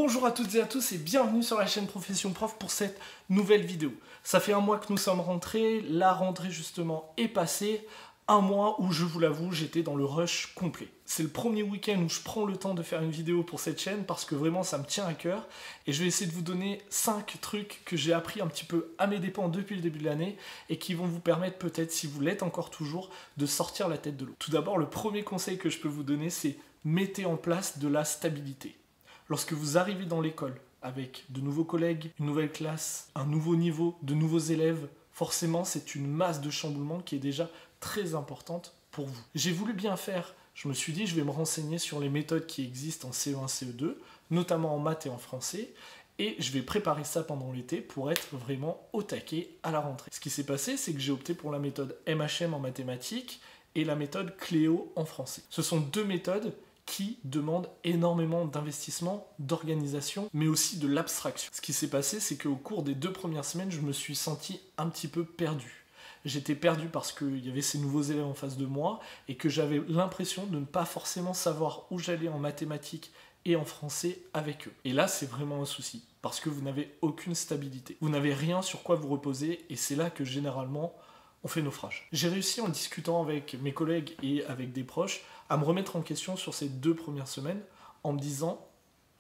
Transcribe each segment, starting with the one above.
Bonjour à toutes et à tous et bienvenue sur la chaîne Profession Prof pour cette nouvelle vidéo. Ça fait un mois que nous sommes rentrés, la rentrée justement est passée, un mois où je vous l'avoue j'étais dans le rush complet. C'est le premier week-end où je prends le temps de faire une vidéo pour cette chaîne parce que vraiment ça me tient à cœur et je vais essayer de vous donner 5 trucs que j'ai appris un petit peu à mes dépens depuis le début de l'année et qui vont vous permettre peut-être, si vous l'êtes encore toujours, de sortir la tête de l'eau. Tout d'abord, le premier conseil que je peux vous donner, c'est mettez en place de la stabilité. Lorsque vous arrivez dans l'école avec de nouveaux collègues, une nouvelle classe, un nouveau niveau, de nouveaux élèves, forcément c'est une masse de chamboulement qui est déjà très importante pour vous. J'ai voulu bien faire, je me suis dit je vais me renseigner sur les méthodes qui existent en CE1, CE2, notamment en maths et en français, et je vais préparer ça pendant l'été pour être vraiment au taquet à la rentrée. Ce qui s'est passé, c'est que j'ai opté pour la méthode MHM en mathématiques et la méthode Cléo en français. Ce sont deux méthodes qui demande énormément d'investissement, d'organisation, mais aussi de l'abstraction. Ce qui s'est passé, c'est qu'au cours des 2 premières semaines, je me suis senti un petit peu perdu. J'étais perdu parce qu'il y avait ces nouveaux élèves en face de moi et que j'avais l'impression de ne pas forcément savoir où j'allais en mathématiques et en français avec eux. Et là, c'est vraiment un souci, parce que vous n'avez aucune stabilité. Vous n'avez rien sur quoi vous reposer, et c'est là que généralement, on fait naufrage. J'ai réussi en discutant avec mes collègues et avec des proches à me remettre en question sur ces 2 premières semaines en me disant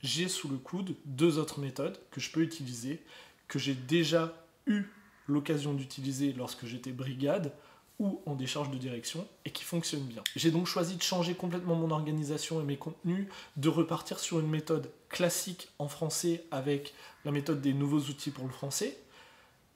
j'ai sous le coude 2 autres méthodes que je peux utiliser, que j'ai déjà eu l'occasion d'utiliser lorsque j'étais brigade ou en décharge de direction et qui fonctionnent bien. J'ai donc choisi de changer complètement mon organisation et mes contenus, de repartir sur une méthode classique en français avec la méthode des nouveaux outils pour le français.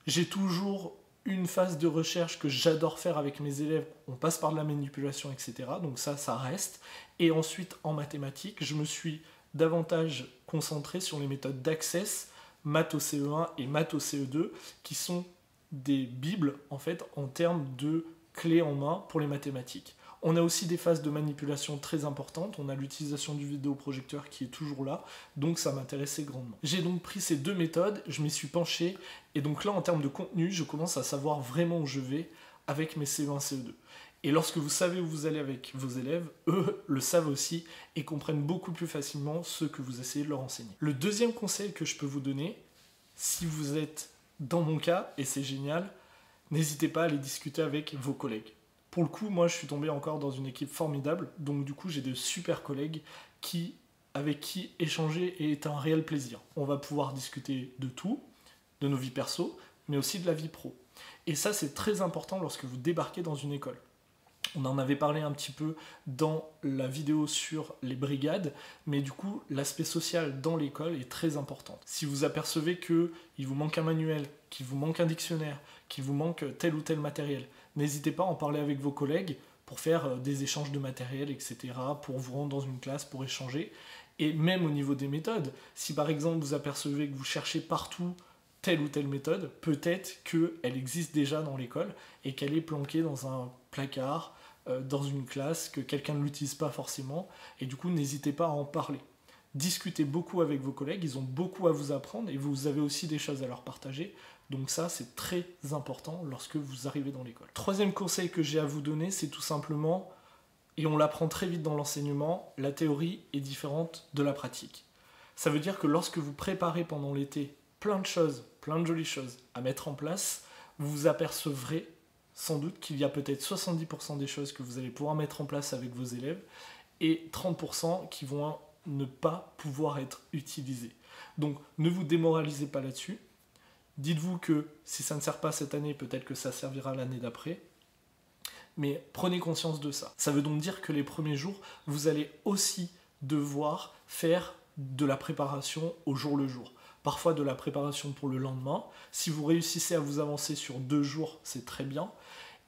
J'ai toujours une phase de recherche que j'adore faire avec mes élèves, on passe par de la manipulation, etc. Donc ça reste. Et ensuite, en mathématiques, je me suis davantage concentré sur les méthodes d'Access, maths au CE1 et maths au CE2, qui sont des bibles, en fait, en termes de clés en main pour les mathématiques. On a aussi des phases de manipulation très importantes, on a l'utilisation du vidéoprojecteur qui est toujours là, donc ça m'intéressait grandement. J'ai donc pris ces 2 méthodes, je m'y suis penché, et donc là en termes de contenu, je commence à savoir vraiment où je vais avec mes CE1, CE2. Et lorsque vous savez où vous allez avec vos élèves, eux le savent aussi et comprennent beaucoup plus facilement ce que vous essayez de leur enseigner. Le deuxième conseil que je peux vous donner, si vous êtes dans mon cas, et c'est génial, n'hésitez pas à aller discuter avec vos collègues. Pour le coup, moi, je suis tombé encore dans une équipe formidable, donc du coup, j'ai de super collègues avec qui échanger est un réel plaisir. On va pouvoir discuter de tout, de nos vies perso, mais aussi de la vie pro. Et ça, c'est très important lorsque vous débarquez dans une école. On en avait parlé un petit peu dans la vidéo sur les brigades, mais du coup, l'aspect social dans l'école est très important. Si vous apercevez qu'il vous manque un manuel, qu'il vous manque un dictionnaire, qu'il vous manque tel ou tel matériel, n'hésitez pas à en parler avec vos collègues pour faire des échanges de matériel, etc., pour vous rendre dans une classe, pour échanger. Et même au niveau des méthodes, si par exemple vous apercevez que vous cherchez partout telle ou telle méthode, peut-être qu'elle existe déjà dans l'école et qu'elle est planquée dans un placard, dans une classe, que quelqu'un ne l'utilise pas forcément, et du coup n'hésitez pas à en parler. Discutez beaucoup avec vos collègues, ils ont beaucoup à vous apprendre et vous avez aussi des choses à leur partager, donc ça c'est très important lorsque vous arrivez dans l'école. Troisième conseil que j'ai à vous donner, c'est tout simplement, et on l'apprend très vite dans l'enseignement, la théorie est différente de la pratique. Ça veut dire que lorsque vous préparez pendant l'été plein de choses, plein de jolies choses à mettre en place, vous vous apercevrez sans doute qu'il y a peut-être 70% des choses que vous allez pouvoir mettre en place avec vos élèves et 30% qui vont ne pas pouvoir être utilisées. Donc ne vous démoralisez pas là-dessus. Dites-vous que si ça ne sert pas cette année, peut-être que ça servira l'année d'après. Mais prenez conscience de ça. Ça veut donc dire que les premiers jours, vous allez aussi devoir faire de la préparation au jour le jour. Parfois de la préparation pour le lendemain. Si vous réussissez à vous avancer sur 2 jours, c'est très bien.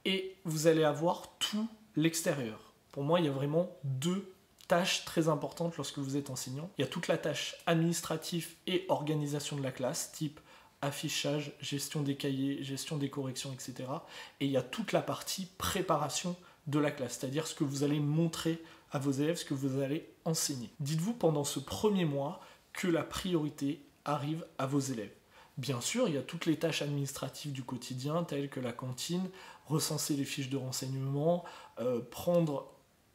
Et vous allez avoir tout l'extérieur. Pour moi, il y a vraiment 2 tâches très importantes lorsque vous êtes enseignant. Il y a toute la tâche administrative et organisation de la classe, type affichage, gestion des cahiers, gestion des corrections, etc. Et il y a toute la partie préparation de la classe, c'est-à-dire ce que vous allez montrer à vos élèves, ce que vous allez enseigner. Dites-vous pendant ce premier mois que la priorité arrive à vos élèves. Bien sûr, il y a toutes les tâches administratives du quotidien, telles que la cantine, recenser les fiches de renseignement, prendre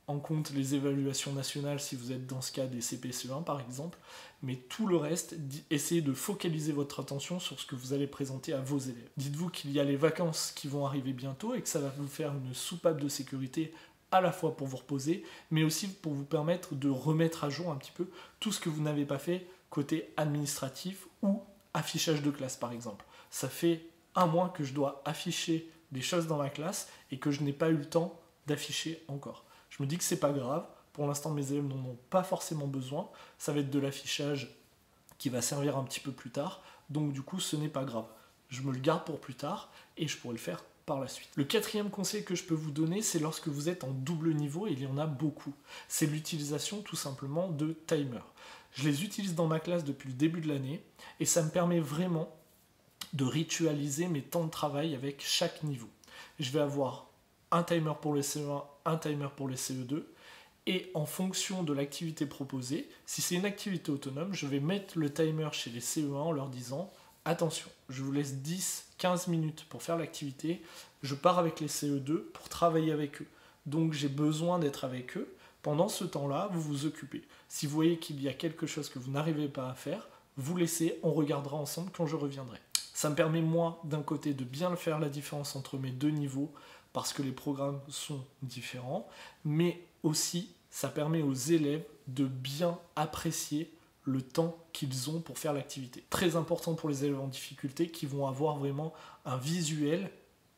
en compte les évaluations nationales si vous êtes dans ce cas des CPCE1 par exemple, mais tout le reste, essayez de focaliser votre attention sur ce que vous allez présenter à vos élèves. Dites-vous qu'il y a les vacances qui vont arriver bientôt et que ça va vous faire une soupape de sécurité à la fois pour vous reposer, mais aussi pour vous permettre de remettre à jour un petit peu tout ce que vous n'avez pas fait côté administratif ou affichage de classe par exemple. Ça fait un mois que je dois afficher des choses dans ma classe et que je n'ai pas eu le temps d'afficher encore. Je me dis que c'est pas grave, pour l'instant mes élèves n'en ont pas forcément besoin, ça va être de l'affichage qui va servir un petit peu plus tard, donc du coup ce n'est pas grave. Je me le garde pour plus tard et je pourrai le faire par la suite. Le quatrième conseil que je peux vous donner, c'est lorsque vous êtes en double niveau, et il y en a beaucoup, c'est l'utilisation tout simplement de timers. Je les utilise dans ma classe depuis le début de l'année et ça me permet vraiment de ritualiser mes temps de travail avec chaque niveau. Je vais avoir un timer pour les CE1, un timer pour les CE2, et en fonction de l'activité proposée, si c'est une activité autonome, je vais mettre le timer chez les CE1 en leur disant « Attention, je vous laisse 10-15 minutes pour faire l'activité, je pars avec les CE2 pour travailler avec eux. Donc j'ai besoin d'être avec eux. Pendant ce temps-là, vous vous occupez. Si vous voyez qu'il y a quelque chose que vous n'arrivez pas à faire, vous laissez, on regardera ensemble quand je reviendrai. » Ça me permet, moi, d'un côté, de bien faire la différence entre mes deux niveaux, parce que les programmes sont différents, mais aussi, ça permet aux élèves de bien apprécier le temps qu'ils ont pour faire l'activité. Très important pour les élèves en difficulté qui vont avoir vraiment un visuel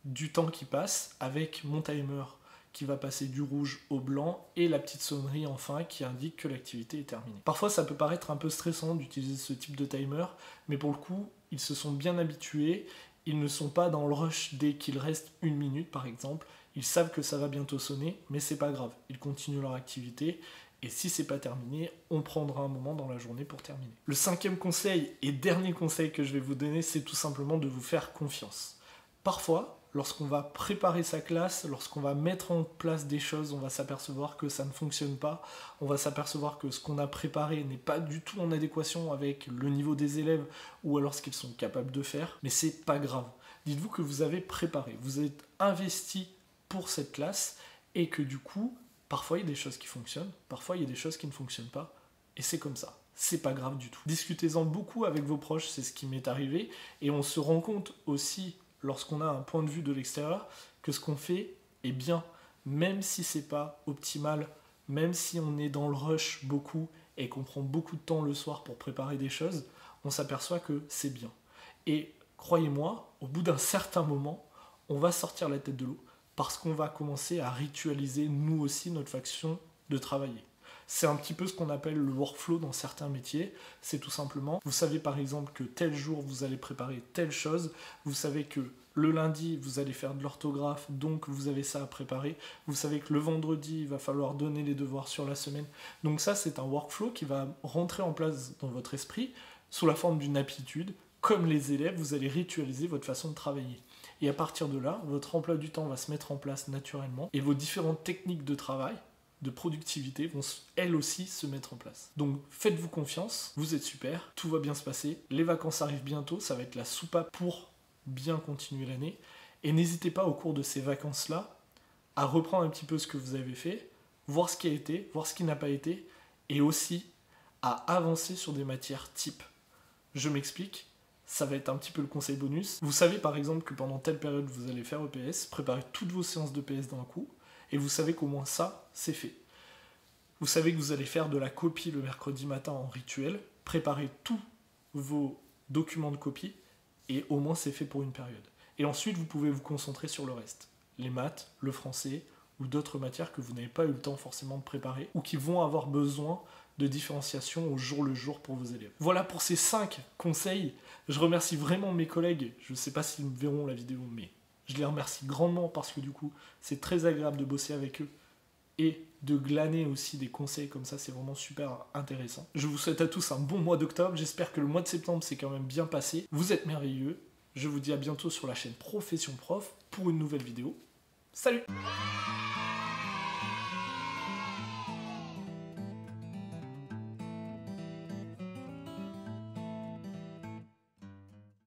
du temps qui passe avec mon timer qui va passer du rouge au blanc et la petite sonnerie enfin qui indique que l'activité est terminée. Parfois ça peut paraître un peu stressant d'utiliser ce type de timer, mais pour le coup ils se sont bien habitués, ils ne sont pas dans le rush dès qu'il reste une minute par exemple, ils savent que ça va bientôt sonner, mais c'est pas grave, ils continuent leur activité et si c'est pas terminé, on prendra un moment dans la journée pour terminer. Le cinquième conseil et dernier conseil que je vais vous donner, c'est tout simplement de vous faire confiance. Parfois, lorsqu'on va préparer sa classe, lorsqu'on va mettre en place des choses, on va s'apercevoir que ça ne fonctionne pas, on va s'apercevoir que ce qu'on a préparé n'est pas du tout en adéquation avec le niveau des élèves ou alors ce qu'ils sont capables de faire, mais c'est pas grave. Dites-vous que vous avez préparé, vous êtes investi pour cette classe et que du coup, parfois il y a des choses qui fonctionnent, parfois il y a des choses qui ne fonctionnent pas et c'est comme ça. C'est pas grave du tout. Discutez-en beaucoup avec vos proches, c'est ce qui m'est arrivé et on se rend compte aussi lorsqu'on a un point de vue de l'extérieur, que ce qu'on fait est bien, même si c'est pas optimal, même si on est dans le rush beaucoup et qu'on prend beaucoup de temps le soir pour préparer des choses, on s'aperçoit que c'est bien. Et croyez-moi, au bout d'un certain moment, on va sortir la tête de l'eau parce qu'on va commencer à ritualiser nous aussi notre façon de travailler. C'est un petit peu ce qu'on appelle le workflow dans certains métiers. C'est tout simplement, vous savez par exemple que tel jour vous allez préparer telle chose, vous savez que le lundi vous allez faire de l'orthographe, donc vous avez ça à préparer, vous savez que le vendredi il va falloir donner les devoirs sur la semaine. Donc ça c'est un workflow qui va rentrer en place dans votre esprit sous la forme d'une habitude. Comme les élèves, vous allez ritualiser votre façon de travailler. Et à partir de là, votre emploi du temps va se mettre en place naturellement et vos différentes techniques de travail, de productivité vont elles aussi se mettre en place. Donc faites-vous confiance, vous êtes super, tout va bien se passer, les vacances arrivent bientôt, ça va être la soupape pour bien continuer l'année, et n'hésitez pas au cours de ces vacances-là à reprendre un petit peu ce que vous avez fait, voir ce qui a été, voir ce qui n'a pas été, et aussi à avancer sur des matières types. Je m'explique, ça va être un petit peu le conseil bonus. Vous savez par exemple que pendant telle période vous allez faire EPS, préparez toutes vos séances d'EPS d'un coup, et vous savez qu'au moins ça, c'est fait. Vous savez que vous allez faire de la copie le mercredi matin en rituel, préparez tous vos documents de copie, et au moins c'est fait pour une période. Et ensuite, vous pouvez vous concentrer sur le reste. Les maths, le français, ou d'autres matières que vous n'avez pas eu le temps forcément de préparer, ou qui vont avoir besoin de différenciation au jour le jour pour vos élèves. Voilà pour ces 5 conseils. Je remercie vraiment mes collègues. Je ne sais pas s'ils verront la vidéo, mais je les remercie grandement parce que du coup, c'est très agréable de bosser avec eux et de glaner aussi des conseils comme ça, c'est vraiment super intéressant. Je vous souhaite à tous un bon mois d'octobre, j'espère que le mois de septembre s'est quand même bien passé. Vous êtes merveilleux, je vous dis à bientôt sur la chaîne Profession Prof pour une nouvelle vidéo. Salut!